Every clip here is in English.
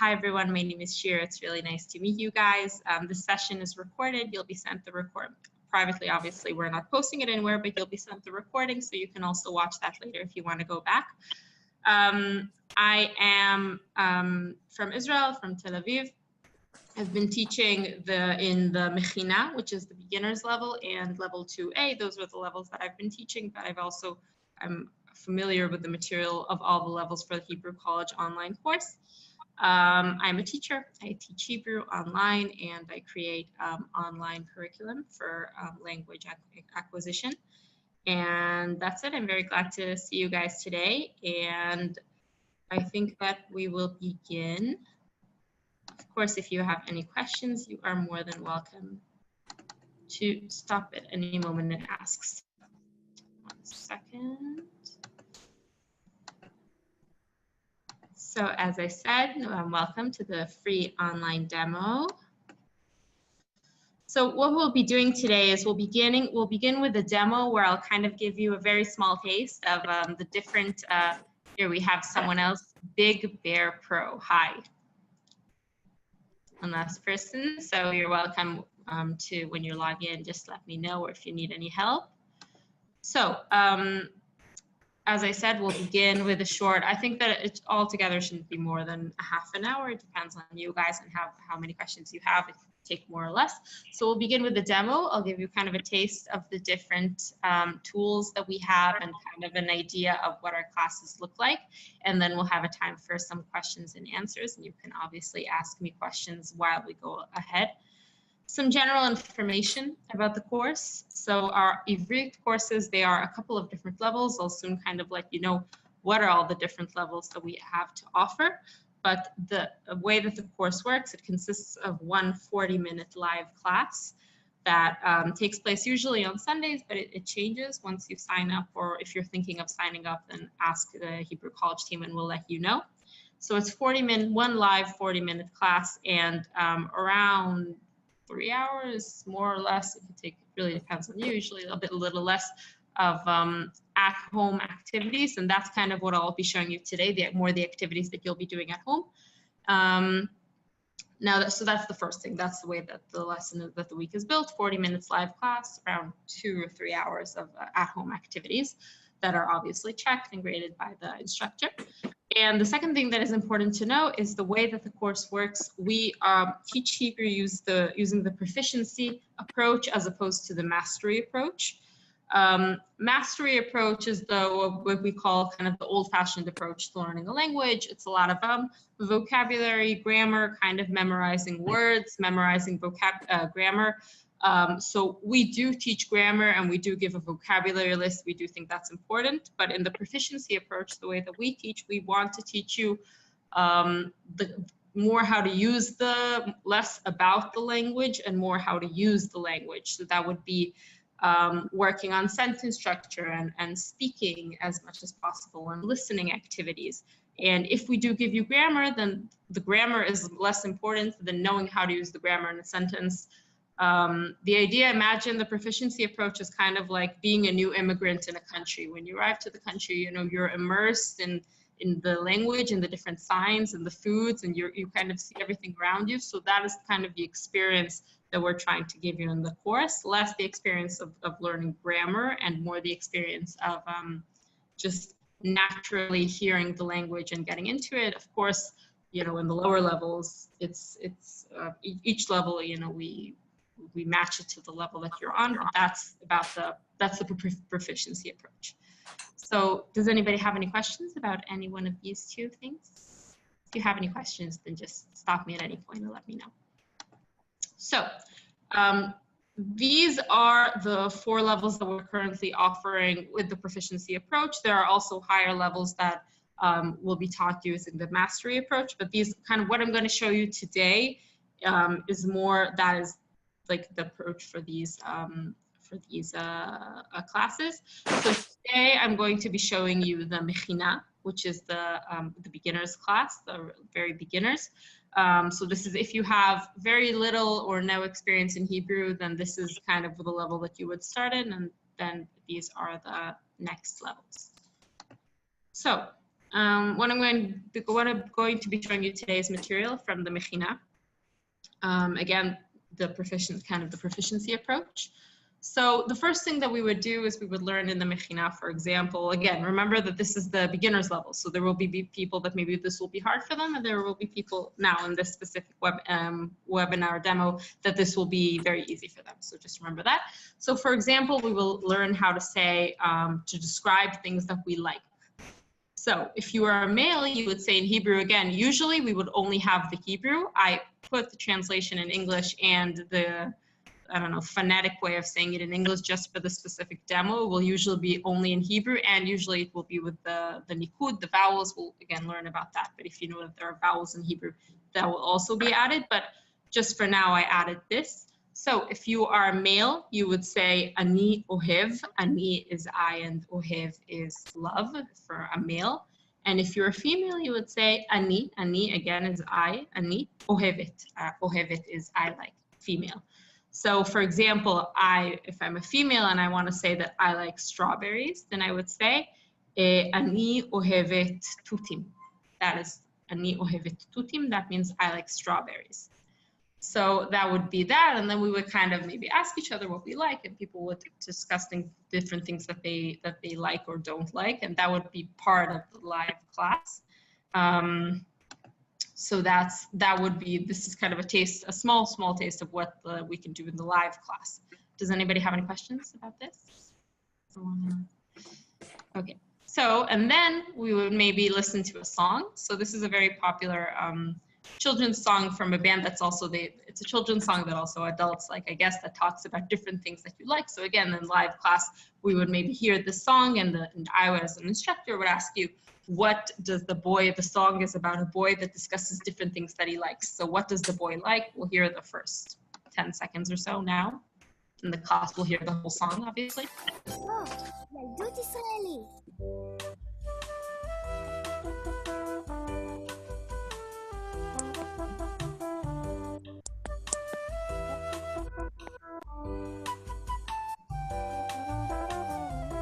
Hi everyone, my name is Shira. It's really nice to meet you guys. This session is recorded. You'll be sent the recording privately. Obviously, we're not posting it anywhere, but you'll be sent the recording, so you can also watch that later if you want to go back. I am from Israel, from Tel Aviv. I've been teaching in the Mechina, which is the beginner's level, and level 2A. Those are the levels that I've been teaching, but I'm familiar with the material of all the levels for the Hebrew College online course. I'm a teacher. I teach Hebrew online, and I create online curriculum for language acquisition. And that's it. I'm very glad to see you guys today. And I think that we will begin. Of course, if you have any questions, you are more than welcome to stop at any moment and ask. 1 second. So as I said, welcome to the free online demo. So what we'll be doing today is we'll begin with a demo where I'll kind of give you a very small taste of the different, here we have someone else, Big Bear Pro. Hi. One last person, so you're welcome to, when you log in, just let me know, or if you need any help. So as I said, we'll begin with a short, I think that it altogether shouldn't be more than a half an hour. It depends on you guys and how many questions you have. It can take more or less. So we'll begin with the demo. I'll give you kind of a taste of the different tools that we have and kind of an idea of what our classes look like. And then we'll have a time for some questions and answers. And you can obviously ask me questions while we go ahead. Some general information about the course. So our Ivrit courses, they are a couple of different levels. I'll soon kind of let you know what are all the different levels that we have to offer. But the way that the course works, it consists of one 40-minute live class that takes place usually on Sundays, but it changes once you sign up, or if you're thinking of signing up, then ask the Hebrew College team and we'll let you know. So it's 40-minute, one live 40-minute class, and around 3 hours, more or less. It could take, it really depends on you, usually a little less of at-home activities. And that's kind of what I'll be showing you today, the activities that you'll be doing at home. So that's the first thing. That's the way that the lesson that the week is built, 40 minutes live class, around 2 or 3 hours of at-home activities that are obviously checked and graded by the instructor. And the second thing that is important to know is the way that the course works. We teach Hebrew using the proficiency approach as opposed to the mastery approach. Mastery approach is what we call kind of the old-fashioned approach to learning a language. It's a lot of vocabulary, grammar, kind of memorizing words, memorizing grammar. So we do teach grammar and we do give a vocabulary list. We do think that's important, but in the proficiency approach, the way that we teach, we want to teach you more how to use less about the language and more how to use the language. So that would be working on sentence structure and speaking as much as possible and listening activities. And if we do give you grammar, then the grammar is less important than knowing how to use the grammar in a sentence. The idea, imagine the proficiency approach is kind of like being a new immigrant in a country. When you arrive to the country, you know, you're immersed in the language and the different signs and the foods, and you kind of see everything around you. So that is kind of the experience that we're trying to give you in the course, less the experience of learning grammar and more the experience of just naturally hearing the language and getting into it. Of course, you know, in the lower levels, it's each level, you know, we match it to the level that you're on, but that's the proficiency approach. So does anybody have any questions about any one of these two things? If you have any questions, then just stop me at any point and let me know. So these are the 4 levels that we're currently offering with the proficiency approach. There are also higher levels that will be taught using the mastery approach, but these kind of what I'm going to show you today is more, that is like the approach for these classes. So today I'm going to be showing you the Mechina, which is the beginners class, the very beginners. So this is, if you have very little or no experience in Hebrew, then this is kind of the level that you would start in, and then these are the next levels. So what I'm going to be showing you today is material from the Mechina. Again, the proficiency approach. So the first thing that we would do is we would learn in the Mechina, for example, again, remember that this is the beginner's level. So there will be people that maybe this will be hard for them, and there will be people now in this specific webinar demo that this will be very easy for them. So just remember that. So for example, we will learn how to say, to describe things that we like. So if you are a male, you would say in Hebrew, again, usually we would only have the Hebrew. I put the translation in English and the, I don't know, phonetic way of saying it in English just for the specific demo. It will usually be only in Hebrew, and usually it will be with the nikud, the vowels. We'll again learn about that. But if you know that there are vowels in Hebrew, that will also be added. But just for now, I added this. So if you are a male, you would say ani ohev. Ani is I and ohev is love for a male. And if you're a female, you would say ani. Ani again is I. Ani ohevet. Ohevet is I like, female. So for example, if I'm a female and I want to say that I like strawberries, then I would say ani ohevet tutim. That is ani ohevet tutim. That means I like strawberries. So that would be that, and then we would kind of maybe ask each other what we like, and people would discuss different things that they like or don't like, and that would be part of the live class. So that would be, this is kind of a taste, a small taste of what we can do in the live class. Does anybody have any questions about this? Okay, so, and then we would maybe listen to a song. So this is a very popular children's song from a band that's also, it's a children's song that also adults like, I guess, that talks about different things that you like. So again, in live class, we would maybe hear the song, and I as an instructor would ask you, what does the song is about a boy that discusses different things that he likes. So what does the boy like? We'll hear the first 10 seconds or so now. In the class, we'll hear the whole song, obviously. Oh, ילדות ישראלי.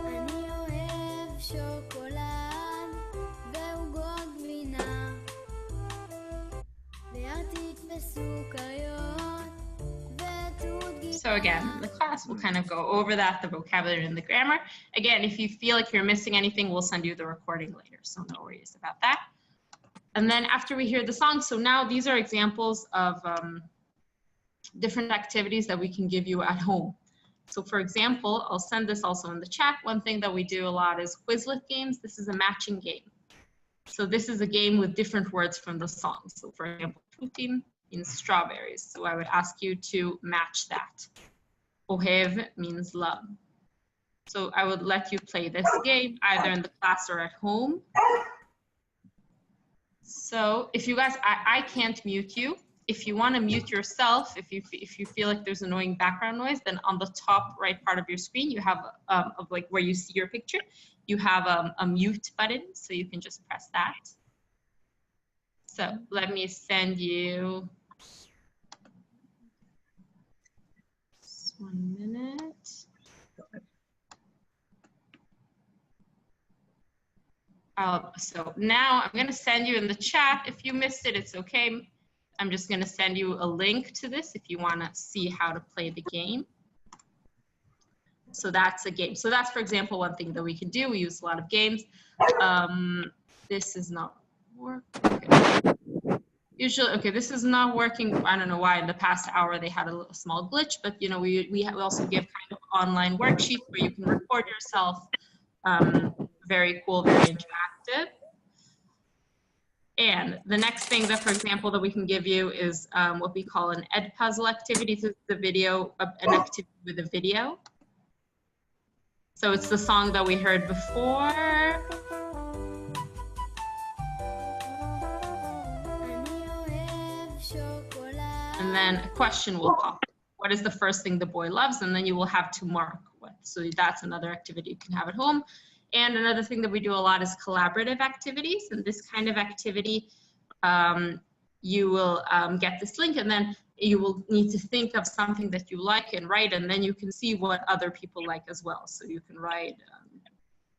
אני אוהב שוקולד ועוגות גבינה ליד תתפסו סוכריות ותות גינה. So again, in the class, we'll kind of go over that, the vocabulary and the grammar. Again, if you feel like you're missing anything, we'll send you the recording later, so no worries about that. And then after we hear the song, so now these are examples of different activities that we can give you at home. So for example, I'll send this also in the chat. One thing that we do a lot is Quizlet games. This is a matching game. So this is a game with different words from the song. So for example, tutim means strawberries. So I would ask you to match that. Ohev means love. So I would let you play this game either in the class or at home. So if you guys, I can't mute you. If you want to mute yourself, if you feel like there's annoying background noise, then on the top right part of your screen, you have like where you see your picture, you have a mute button, so you can just press that. So let me send you, just 1 minute. So now I'm going to send you in the chat. If you missed it, it's okay. I'm just going to send you a link to this if you want to see how to play the game. So that's a game. So that's, for example, one thing that we can do. We use a lot of games. This is not working. Okay. Usually, okay, this is not working. I don't know why. In the past hour, they had a small glitch, but you know, we also give kind of online worksheets where you can record yourself. Very cool, very interactive. And the next thing that, for example, that we can give you is what we call an Edpuzzle activity. This is the video, an activity with a video. So it's the song that we heard before. And then a question will pop. What is the first thing the boy loves? And then you will have to mark what. So that's another activity you can have at home. And another thing that we do a lot is collaborative activities. And this kind of activity, you will get this link, and then you will need to think of something that you like and write, and then you can see what other people like as well. So you can write,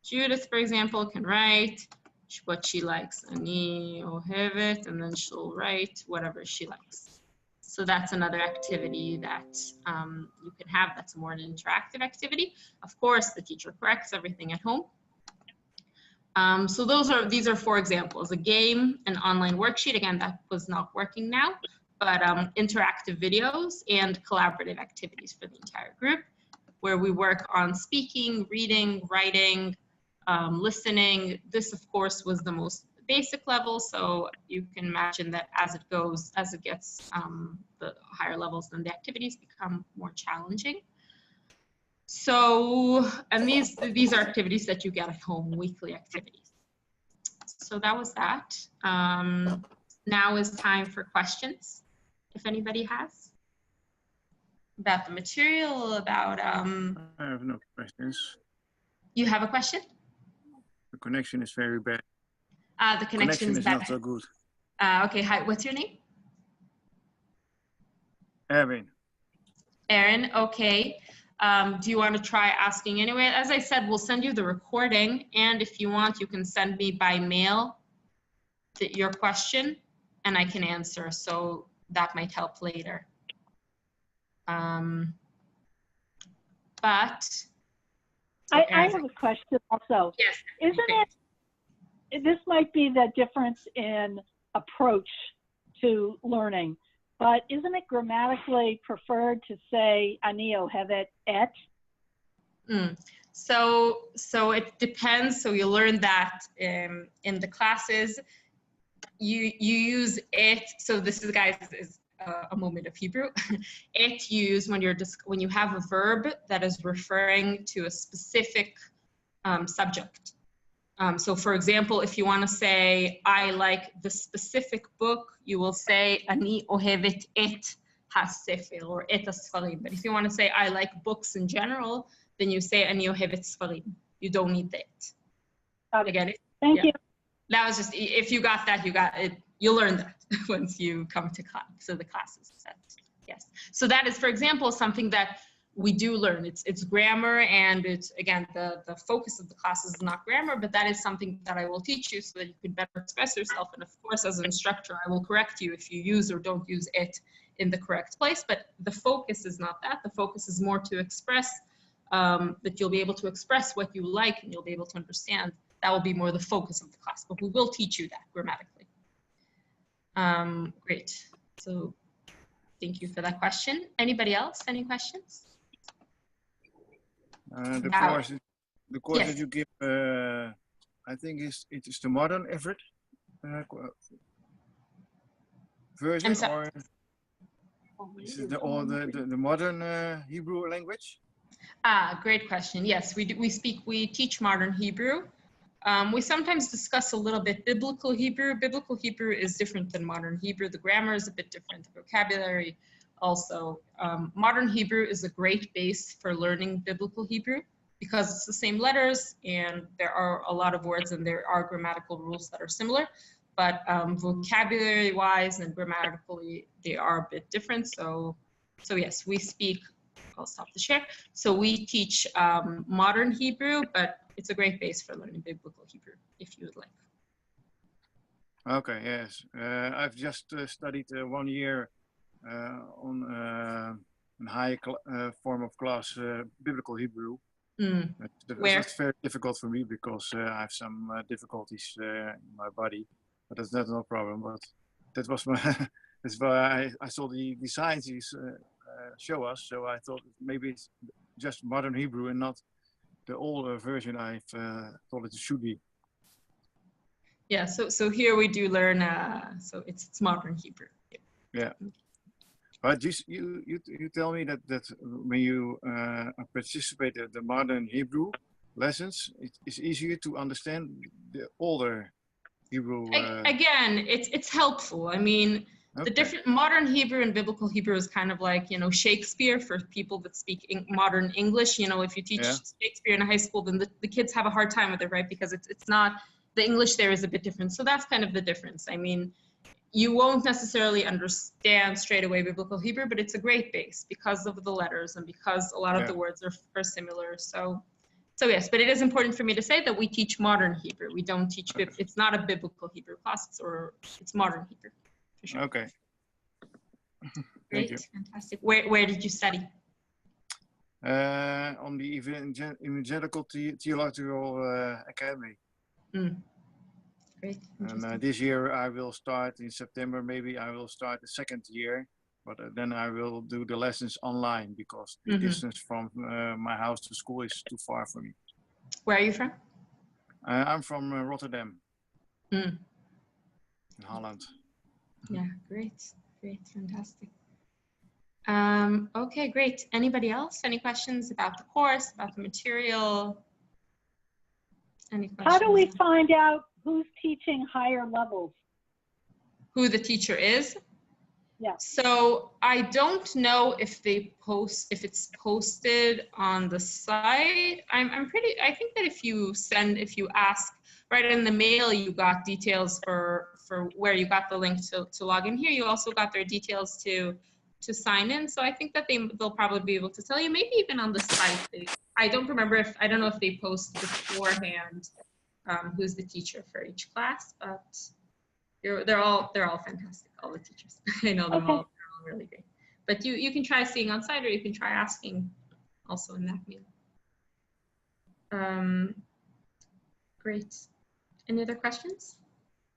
Judith, for example, can write, what she likes. Ani ohevet, and then she'll write whatever she likes. So that's another activity that you can have. That's more an interactive activity. Of course, the teacher corrects everything at home. So these are 4 examples: a game, an online worksheet. Again, that was not working now, but interactive videos and collaborative activities for the entire group, where we work on speaking, reading, writing, listening. This, of course, was the most basic level, so you can imagine that as it gets the higher levels, then the activities become more challenging. So, and these are activities that you get at home, weekly activities. So that was that. Now is time for questions, if anybody has. About the material, about... I have no questions. You have a question? The connection is very bad. The connection is not so good. Okay, hi, what's your name? Erwin. Aaron, okay. Do you want to try asking anyway? As I said, we'll send you the recording, and if you want, you can send me by mail your question, and I can answer, so that might help later. I have a question also. Yes. Isn't it, this might be the difference in approach to learning, but isn't it grammatically preferred to say ani ohevet et? So it depends. So you learn that in the classes, you use it. So this is, guys, is a moment of Hebrew. It used when you have a verb that is referring to a specific subject. So for example, if you want to say, I like the specific book, you will say, Ani ohevet et ha-sefer, or et ha-sfarim. But if you want to say, I like books in general, then you say, Ani ohevet sfarim. You don't need that. Again, Thank you. That was just, if you got that, you got it. You'll learn that once you come to class. So the classes, yes. So that is, for example, something that we do learn. It's grammar, and it's, again, the focus of the class is not grammar, but that is something that I will teach you so that you can better express yourself. And of course, as an instructor, I will correct you if you use or don't use it in the correct place, but the focus is not that. The focus is more to express, that you'll be able to express what you like, and you'll be able to understand. That will be more the focus of the class, but we will teach you that grammatically. Great. So thank you for that question. Anybody else? Any questions? The course Yes. that you give, I think it is the modern effort version, I'm sorry. or is it the modern Hebrew language? Great question. Yes, we teach modern Hebrew. We sometimes discuss a little bit biblical Hebrew. Biblical Hebrew is different than modern Hebrew. The grammar is a bit different, the vocabulary also. Modern Hebrew is a great base for learning biblical Hebrew because it's the same letters, and there are a lot of words, and there are grammatical rules that are similar, but vocabulary-wise and grammatically, they are a bit different. So yes, we speak, I'll stop the share. So we teach modern Hebrew, but it's a great base for learning biblical Hebrew, if you would like. Okay, yes. I've just studied 1 year on a high form of class, biblical Hebrew. That's very difficult for me because I have some difficulties in my body, but that's not no problem. But that was my, that's why I saw the signs show us. So I thought maybe it's just modern Hebrew and not the older version I've thought it should be. Yeah, so here we do learn, so it's modern Hebrew. Yeah. But you tell me that when you participate in the modern Hebrew lessons, it's easier to understand the older Hebrew. Again, it's helpful. I mean, okay. The different modern Hebrew and biblical Hebrew is kind of like, Shakespeare for people that speak modern English. If you teach Shakespeare in a high school, then the kids have a hard time with it, right? Because it's not, the English there is a bit different. So that's kind of the difference. I mean, you won't necessarily understand straight away biblical Hebrew, but it's a great base because of the letters and because a lot of the words are similar. So So yes, but it is important for me to say that we teach modern Hebrew. We don't teach, it's not a biblical Hebrew class, it's modern Hebrew. For sure. Okay. Great, Thank you. fantastic. Where did you study? On the Evangelical Theological Academy. Great. And this year I will start in September. Maybe I will start the second year, but then I will do the lessons online because the distance from my house to school is too far for me. Where are you from? I'm from Rotterdam, in Holland. Yeah, great, fantastic. Okay, great. Anybody else? Any questions about the course, about the material? Any questions? How do we find out who's teaching higher levels? Who the teacher is? Yeah. So I don't know if if it's posted on the site. I think that if you ask right in the mail, you got details for where you got the link to log in here. You also got their details to sign in. So I think that they'll probably be able to tell you, maybe even on the site. I don't know if they post beforehand who's the teacher for each class, but they're all fantastic, all the teachers. I know they're all really great. But you can try seeing on site, or you can try asking also in that mail. Great. Any other questions?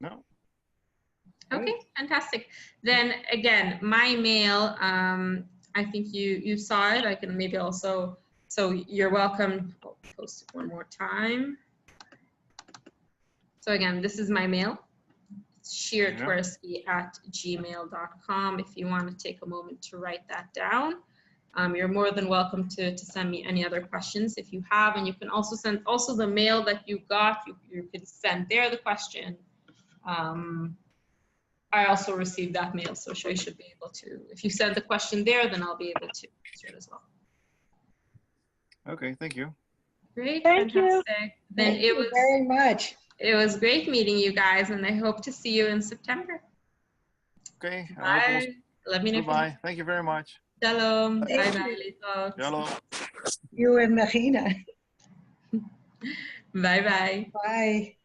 No. Okay, fantastic. Then again, my mail, I think you saw it. I can maybe also, so you're welcome. I'll post it one more time. So again, this is my mail. It's sheertwersky@gmail.com. If you want to take a moment to write that down. You're more than welcome to send me any other questions if you have, and you can also send the mail that you got. You can send there the question. I also received that mail, so you should be able to. If you send the question there, then I'll be able to answer it as well. Okay, thank you. Great, Thank fantastic. you. Then Thank you very much. It was great meeting you guys, and I hope to see you in September. Okay. Bye. Let me know. Goodbye. Thank you very much. Shalom. Thank Bye you. bye, Litot. Hello. You and Magina. Bye bye. Bye.